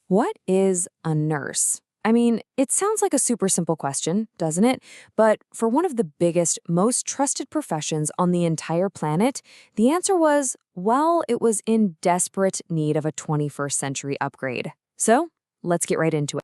What is a nurse? I mean, it sounds like a super simple question, doesn't it? But for one of the biggest, most trusted professions on the entire planet, the answer was, well, it was in desperate need of a 21st century upgrade. So, let's get right into it.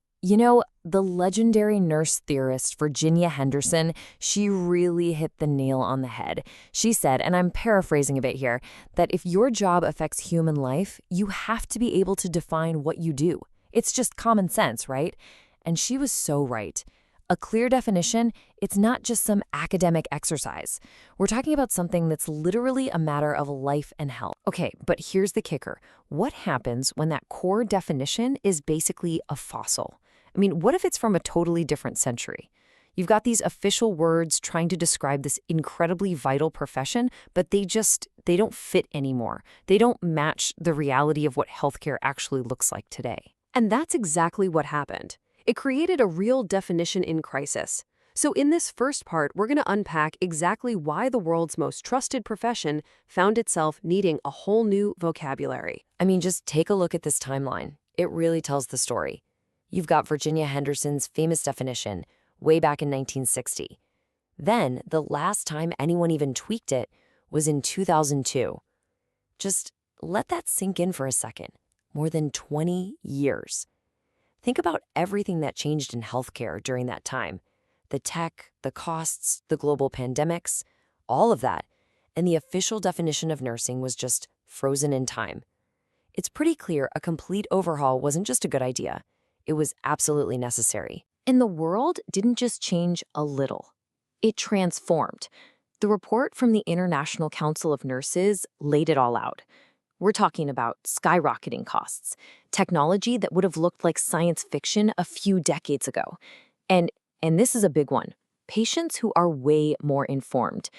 The legendary nurse theorist Virginia Henderson, she really hit the nail on the head. She said, and I'm paraphrasing a bit here, that if your job affects human life, you have to be able to define what you do. It's just common sense, right? And she was so right. A clear definition, it's not just some academic exercise. We're talking about something that's literally a matter of life and health. Okay, but here's the kicker. What happens when that core definition is basically a fossil? I mean, what if it's from a totally different century? You've got these official words trying to describe this incredibly vital profession, but they don't fit anymore. They don't match the reality of what healthcare actually looks like today. And that's exactly what happened. It created a real definition in crisis. So in this first part, we're going to unpack exactly why the world's most trusted profession found itself needing a whole new vocabulary. I mean, just take a look at this timeline. It really tells the story. You've got Virginia Henderson's famous definition way back in 1960. Then, the last time anyone even tweaked it was in 2002. Just let that sink in for a second. More than 20 years. Think about everything that changed in healthcare during that time. The tech, the costs, the global pandemics, all of that. And the official definition of nursing was just frozen in time. It's pretty clear a complete overhaul wasn't just a good idea. It was absolutely necessary. And the world didn't just change a little. It transformed. The report from the International Council of Nurses laid it all out. We're talking about skyrocketing costs, technology that would have looked like science fiction a few decades ago. And this is a big one. Patients who are way more informed.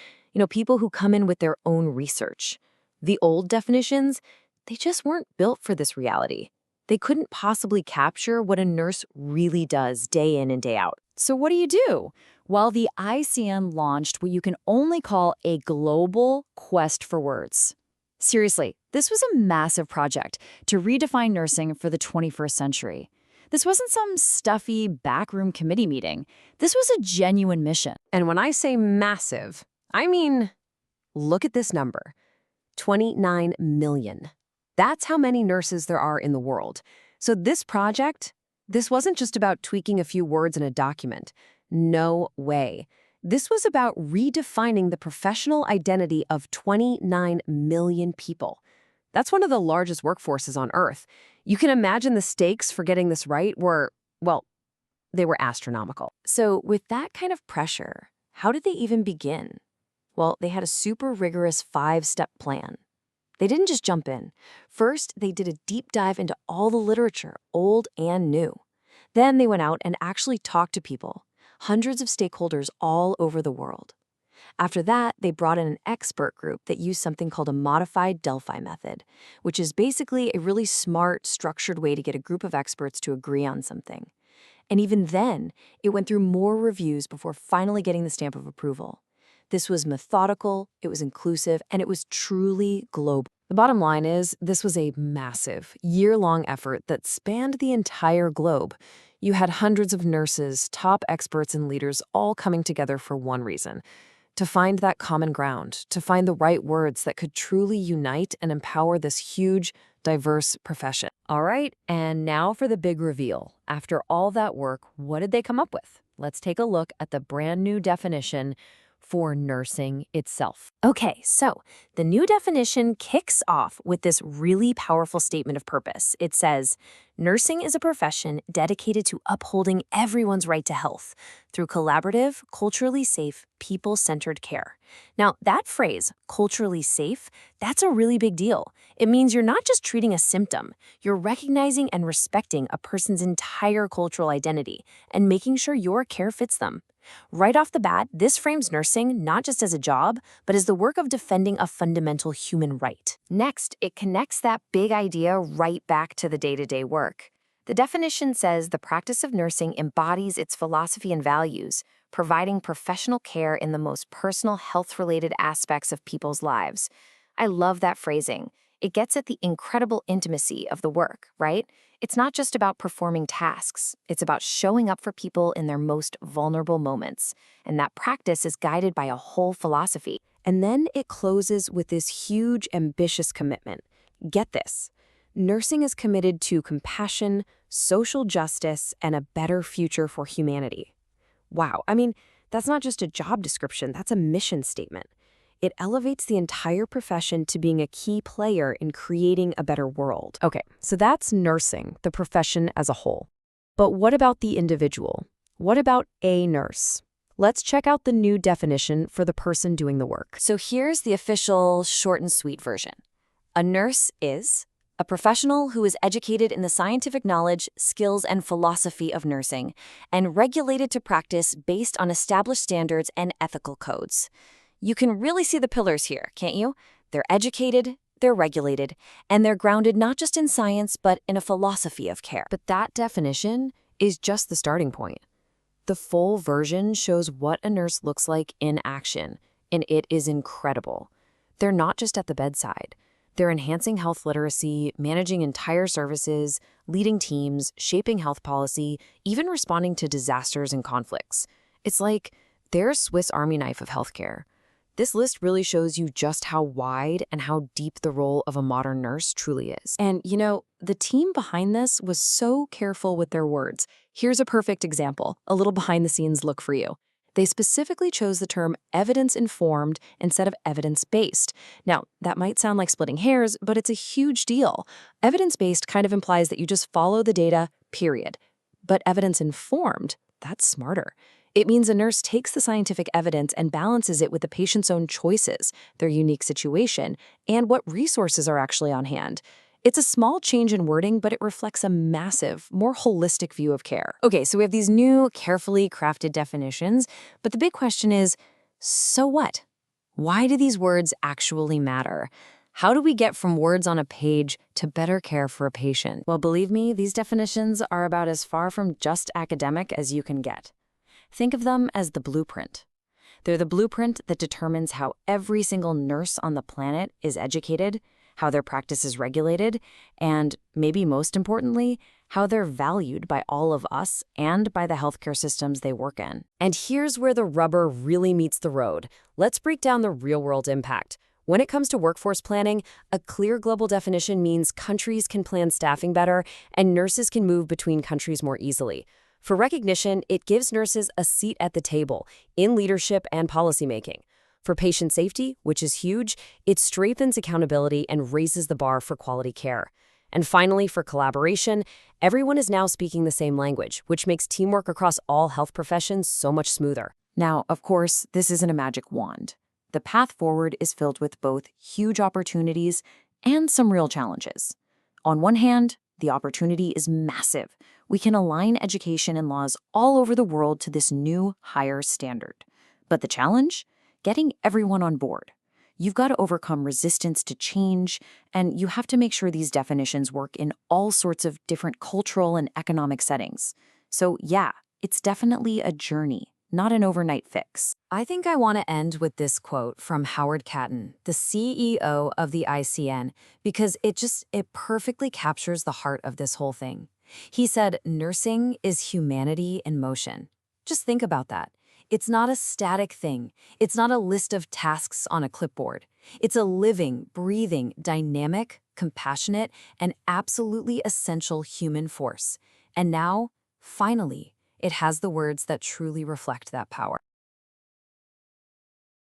People who come in with their own research. The old definitions, they just weren't built for this reality. They couldn't possibly capture what a nurse really does day in and day out. So what do you do? Well, the ICN launched what you can only call a global quest for words. Seriously, this was a massive project to redefine nursing for the 21st century. This wasn't some stuffy backroom committee meeting. This was a genuine mission. And when I say massive, I mean, look at this number, 29 million. That's how many nurses there are in the world. So this project, this wasn't just about tweaking a few words in a document. No way. This was about redefining the professional identity of 29 million people. That's one of the largest workforces on Earth. You can imagine the stakes for getting this right were, well, they were astronomical. So with that kind of pressure, how did they even begin? Well, they had a super rigorous 5-step plan. They didn't just jump in. First, they did a deep dive into all the literature, old and new. Then they went out and actually talked to people, hundreds of stakeholders all over the world. After that, they brought in an expert group that used something called a modified Delphi method, which is basically a really smart, structured way to get a group of experts to agree on something. And even then, it went through more reviews before finally getting the stamp of approval. This was methodical, it was inclusive, and it was truly global. The bottom line is, this was a massive, year-long effort that spanned the entire globe. You had hundreds of nurses, top experts, and leaders all coming together for one reason: to find that common ground, to find the right words that could truly unite and empower this huge, diverse profession. All right, and now for the big reveal. After all that work, what did they come up with? Let's take a look at the brand new definition for nursing itself. Okay, so the new definition kicks off with this really powerful statement of purpose. It says, nursing is a profession dedicated to upholding everyone's right to health through collaborative, culturally safe, people-centered care. Now, that phrase, culturally safe, that's a really big deal. It means you're not just treating a symptom, you're recognizing and respecting a person's entire cultural identity and making sure your care fits them. Right off the bat, this frames nursing not just as a job, but as the work of defending a fundamental human right. Next, it connects that big idea right back to the day-to-day work. The definition says the practice of nursing embodies its philosophy and values, providing professional care in the most personal health-related aspects of people's lives. I love that phrasing. It gets at the incredible intimacy of the work, right? It's not just about performing tasks. It's about showing up for people in their most vulnerable moments. And that practice is guided by a whole philosophy. And then it closes with this huge, ambitious commitment. Get this. Nursing is committed to compassion, social justice, and a better future for humanity. Wow, I mean, that's not just a job description, that's a mission statement. It elevates the entire profession to being a key player in creating a better world. Okay, so that's nursing, the profession as a whole. But what about the individual? What about a nurse? Let's check out the new definition for the person doing the work. So here's the official short and sweet version. A nurse is a professional who is educated in the scientific knowledge, skills, and philosophy of nursing, and regulated to practice based on established standards and ethical codes. You can really see the pillars here, can't you? They're educated, they're regulated, and they're grounded not just in science, but in a philosophy of care. But that definition is just the starting point. The full version shows what a nurse looks like in action, and it is incredible. They're not just at the bedside. They're enhancing health literacy, managing entire services, leading teams, shaping health policy, even responding to disasters and conflicts. It's like they're a Swiss Army knife of healthcare. This list really shows you just how wide and how deep the role of a modern nurse truly is. And, the team behind this was so careful with their words. Here's a perfect example, a little behind-the-scenes look for you. They specifically chose the term evidence-informed instead of evidence-based. Now, that might sound like splitting hairs, but it's a huge deal. Evidence-based kind of implies that you just follow the data, period. But evidence-informed, that's smarter. It means a nurse takes the scientific evidence and balances it with the patient's own choices, their unique situation, and what resources are actually on hand. It's a small change in wording, but it reflects a massive, more holistic view of care. Okay, so we have these new, carefully crafted definitions, but the big question is, so what? Why do these words actually matter? How do we get from words on a page to better care for a patient? Well, believe me, these definitions are about as far from just academic as you can get. Think of them as the blueprint. They're the blueprint that determines how every single nurse on the planet is educated, how their practice is regulated, and, maybe most importantly, how they're valued by all of us and by the healthcare systems they work in. And here's where the rubber really meets the road. Let's break down the real-world impact. When it comes to workforce planning, a clear global definition means countries can plan staffing better and nurses can move between countries more easily. For recognition, it gives nurses a seat at the table in leadership and policymaking. For patient safety, which is huge, it strengthens accountability and raises the bar for quality care. And finally, for collaboration, everyone is now speaking the same language, which makes teamwork across all health professions so much smoother. Now, of course, this isn't a magic wand. The path forward is filled with both huge opportunities and some real challenges. On one hand, the opportunity is massive. We can align education and laws all over the world to this new, higher standard. But the challenge? Getting everyone on board. You've got to overcome resistance to change, and you have to make sure these definitions work in all sorts of different cultural and economic settings. So yeah, it's definitely a journey, not an overnight fix. I think I want to end with this quote from Howard Catton, the CEO of the ICN, because it perfectly captures the heart of this whole thing. He said, "Nursing is humanity in motion." Just think about that. It's not a static thing. It's not a list of tasks on a clipboard. It's a living, breathing, dynamic, compassionate, and absolutely essential human force. And now, finally, it has the words that truly reflect that power.